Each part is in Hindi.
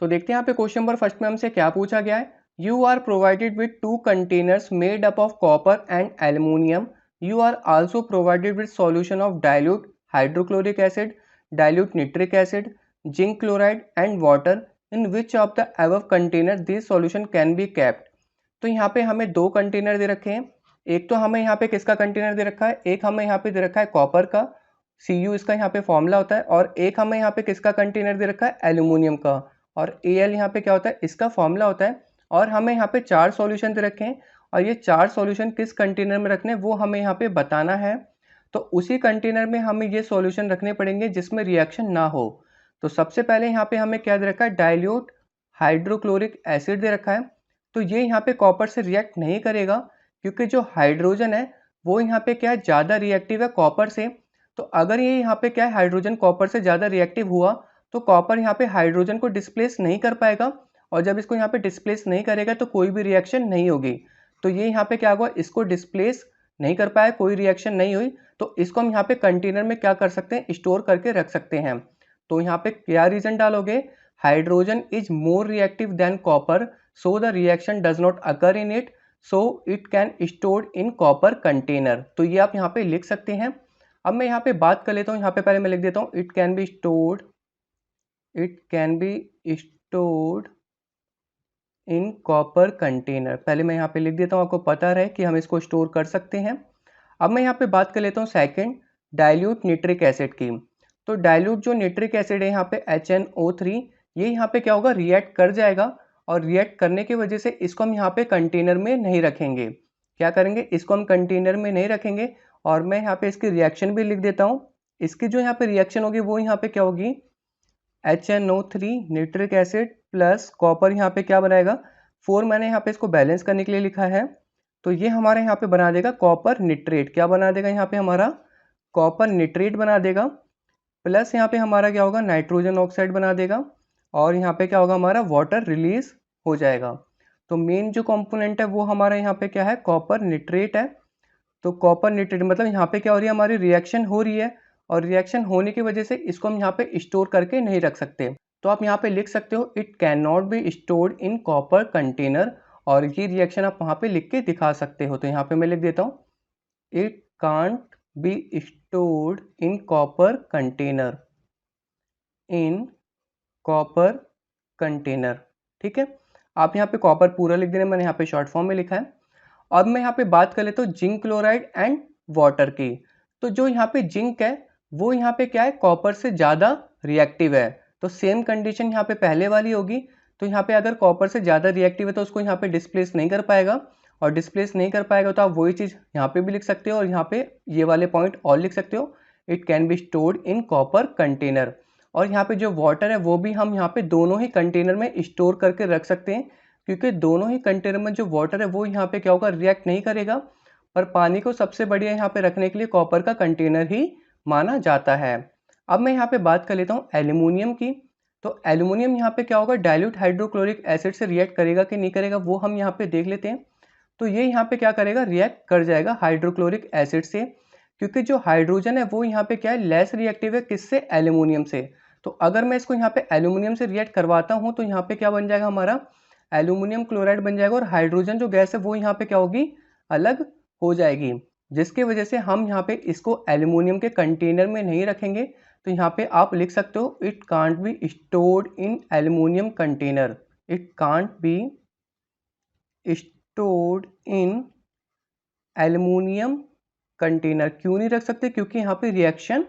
तो देखते हैं यहाँ पे क्वेश्चन नंबर फर्स्ट में हमसे क्या पूछा गया है। You are provided with 2 containers made up of copper and aluminium. You are also provided with solution of dilute hydrochloric acid, dilute nitric acid, zinc chloride and water. In which of the above container this solution can be kept. तो यहाँ पे हमें 2 कंटेनर दे रखे हैं। एक तो हमें यहाँ पे किसका कंटेनर दे रखा है, एक हमें यहाँ पे दे रखा है कॉपर का, Cu इसका यहाँ पे फॉर्मूला होता है, और एक हमें यहाँ पे किसका कंटेनर दे रखा है, एल्यूमिनियम का, और Al यहाँ पे क्या होता है, इसका फॉर्मूला होता है। और हमें यहाँ पे 4 सॉल्यूशन दे रखे हैं, और ये 4 सॉल्यूशन किस कंटेनर में रखने वो हमें यहाँ पे बताना है। तो उसी कंटेनर में हमें ये सॉल्यूशन रखने पड़ेंगे जिसमें रिएक्शन ना हो। तो सबसे पहले यहाँ पे हमें क्या दे रखा है, डाइल्यूट हाइड्रोक्लोरिक एसिड दे रखा है। तो ये यहाँ पे कॉपर से रिएक्ट नहीं करेगा, क्योंकि जो हाइड्रोजन है वो यहाँ पे क्या है, ज़्यादा रिएक्टिव है कॉपर से। तो अगर ये यहाँ पे क्या है, हाइड्रोजन कॉपर से ज़्यादा रिएक्टिव हुआ तो कॉपर यहाँ पे हाइड्रोजन को डिस्प्लेस नहीं कर पाएगा, और जब इसको यहाँ पे डिस्प्लेस नहीं करेगा तो कोई भी रिएक्शन नहीं होगी। तो ये यहाँ पे क्या हुआ, इसको डिस्प्लेस नहीं कर पाया, कोई रिएक्शन नहीं हुई, तो इसको हम यहाँ पे कंटेनर में क्या कर सकते हैं, स्टोर करके रख सकते हैं। तो यहाँ पे क्या रीजन डालोगे, hydrogen is more reactive than copper, so the reaction does not occur in it, so it can stored in copper container. तो ये आप यहाँ पे लिख सकते हैं। अब मैं यहाँ पे बात कर लेता हूँ, यहाँ पे पहले मैं लिख देता हूँ, it can be stored in copper container. पहले मैं यहाँ पे लिख देता हूँ, आपको पता रहे कि हम इसको स्टोर कर सकते हैं। अब मैं यहाँ पे बात कर लेता हूँ सेकंड, डाइल्यूट निट्रिक एसिड की। तो डाइल्यूट जो निट्रिक एसिड है यहाँ पे HNO3, ये यहाँ पे क्या होगा, रिएक्ट कर जाएगा, और रिएक्ट करने की वजह से इसको हम यहाँ पे कंटेनर में नहीं रखेंगे। क्या करेंगे, इसको हम कंटेनर में नहीं रखेंगे, और मैं यहाँ पे इसकी रिएक्शन भी लिख देता हूँ। इसकी जो यहाँ पे रिएक्शन होगी वो यहाँ पे क्या होगी, HNO3 nitric acid plus copper यहाँ पे क्या बनाएगा, 4 मैंने यहाँ पे इसको बैलेंस करने के लिए लिखा है। तो ये हमारे यहाँ पे बना देगा कॉपर निट्रेट। क्या बना देगा यहाँ पे, हमारा कॉपर निट्रेट बना देगा, प्लस यहाँ पे हमारा क्या होगा, नाइट्रोजन ऑक्साइड बना देगा, और यहाँ पे क्या होगा, हमारा वाटर रिलीज हो जाएगा। तो मेन जो कंपोनेंट है वो हमारा यहाँ पे क्या है, कॉपर निट्रेट है। तो कॉपर निट्रेट मतलब यहाँ पे क्या हो रही है, हमारी रिएक्शन हो रही है, और रिएक्शन होने की वजह से इसको हम यहाँ पे स्टोर करके नहीं रख सकते। तो आप यहाँ पे लिख सकते हो, it can not be stored in copper container, और ये रिएक्शन आप वहाँ पे लिख के दिखा सकते हो। तो यहाँ पे मैं लिख देता हूँ, it can't be stored in copper container, ठीक है। आप यहाँ पे कॉपर पूरा लिख देना, मैंने यहाँ पे शॉर्ट फॉर्म में लिखा है। अब मैं यहाँ पे बात कर लेता हूँ जिंक क्लोराइड एंड वाटर की। तो जो यहाँ पे जिंक है वो यहाँ पे क्या है, कॉपर से ज़्यादा रिएक्टिव है। तो सेम कंडीशन यहाँ पे पहले वाली होगी। तो यहाँ पे अगर कॉपर से ज़्यादा रिएक्टिव है तो उसको यहाँ पे डिस्प्लेस नहीं कर पाएगा, और डिस्प्लेस नहीं कर पाएगा तो आप वही चीज़ यहाँ पे भी लिख सकते हो, और यहाँ पे ये वाले पॉइंट और लिख सकते हो, it can be stored in copper container. और यहाँ पे जो वाटर है वो भी हम यहाँ पे दोनों ही कंटेनर में स्टोर करके रख सकते हैं, क्योंकि दोनों ही कंटेनर में जो वाटर है वो यहाँ पे क्या होगा, रिएक्ट नहीं करेगा। पर पानी को सबसे बढ़िया यहाँ पे रखने के लिए कॉपर का कंटेनर ही माना जाता है। अब मैं यहाँ पे बात कर लेता हूँ एल्यूमिनियम की। तो एल्यूमिनियम यहाँ पे क्या होगा, डाइल्यूट हाइड्रोक्लोरिक एसिड से रिएक्ट करेगा कि नहीं करेगा वो हम यहाँ पे देख लेते हैं। तो ये यहाँ पे क्या करेगा, रिएक्ट कर जाएगा हाइड्रोक्लोरिक एसिड से, क्योंकि जो हाइड्रोजन है वो यहाँ पे क्या है, लेस रिएक्टिव है, किससे, एल्यूमिनियम से। तो अगर मैं इसको यहाँ पे एल्यूमिनियम से रिएक्ट करवाता हूँ तो यहाँ पे क्या बन जाएगा, हमारा एल्यूमिनियम क्लोराइड बन जाएगा, और हाइड्रोजन जो गैस है वो यहाँ पे क्या होगी, अलग हो जाएगी, जिसकी वजह से हम यहाँ पे इसको एल्यूमिनियम के कंटेनर में नहीं रखेंगे। तो यहाँ पे आप लिख सकते हो, it can't be stored in aluminium container, it can't be stored in aluminium container. क्यों नहीं रख सकते, क्योंकि यहाँ पे रिएक्शन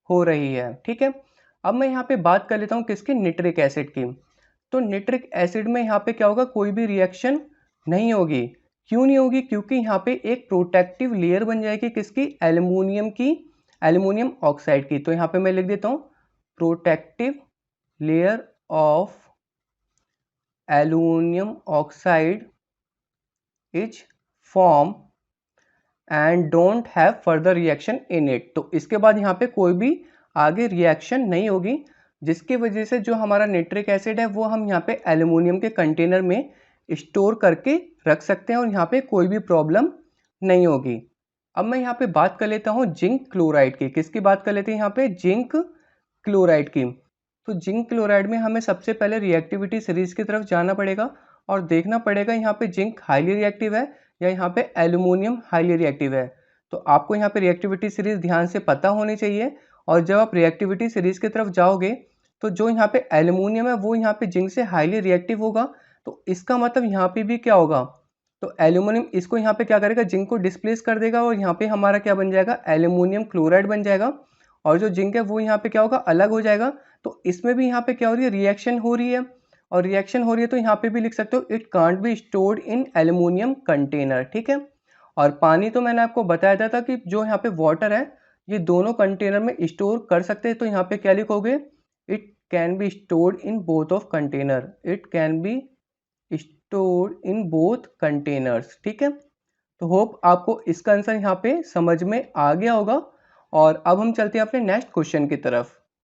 हो रही है, ठीक है। अब मैं यहाँ पे बात कर लेता हूँ किसकी, निट्रिक एसिड की। तो निट्रिक एसिड में यहाँ पे क्या होगा, कोई भी रिएक्शन नहीं होगी। क्यों नहीं होगी, क्योंकि यहाँ पे एक प्रोटेक्टिव लेयर बन जाएगी किसकी, एल्यूमिनियम की, एल्यूमिनियम ऑक्साइड की। तो यहाँ पे मैं लिख देता हूँ, protective layer of aluminium oxide is form and don't have further reaction in it. तो इसके बाद यहाँ पे कोई भी आगे रिएक्शन नहीं होगी, जिसकी वजह से जो हमारा निट्रिक एसिड है वो हम यहाँ पे एल्यूमिनियम के कंटेनर में स्टोर करके रख सकते हैं, और यहाँ पे कोई भी प्रॉब्लम नहीं होगी। अब मैं यहाँ पे बात कर लेता हूँ जिंक क्लोराइड की। किसकी बात कर लेते हैं यहाँ पे, जिंक क्लोराइड की। तो जिंक क्लोराइड में हमें सबसे पहले रिएक्टिविटी सीरीज की तरफ जाना पड़ेगा और देखना पड़ेगा यहाँ पे जिंक हाईली रिएक्टिव है या यहाँ पे एल्यूमिनियम हाईली रिएक्टिव है। तो आपको यहाँ पे रिएक्टिविटी सीरीज ध्यान से पता होनी चाहिए। और जब आप रिएक्टिविटी सीरीज की तरफ जाओगे तो जो यहाँ पे एल्यूमिनियम है वो यहाँ पे जिंक से हाईली रिएक्टिव होगा। तो इसका मतलब यहाँ पे भी क्या होगा, तो एल्यूमिनियम इसको यहाँ पे क्या करेगा, जिंक को डिस्प्लेस कर देगा और यहाँ पे हमारा क्या बन जाएगा, एल्यूमिनियम क्लोराइड बन जाएगा। और जो जिंक है वो यहाँ पे क्या होगा, अलग हो जाएगा। तो इसमें भी यहाँ पे क्या हो रही है, रिएक्शन हो रही है। और रिएक्शन हो रही है तो यहाँ पे भी लिख सकते हो it can't be stored in aluminium container. ठीक है। और पानी तो मैंने आपको बताया था कि जो यहाँ पे वाटर है ये दोनों कंटेनर में स्टोर कर सकते हैं। तो यहाँ पे क्या लिखोगे, it can be stored in both of container, it can be stored in both containers. ठीक है। तो होप आपको इसका आंसर यहाँ पे समझ में आ गया होगा। और अब हम चलते हैं अपने नेक्स्ट क्वेश्चन की तरफ।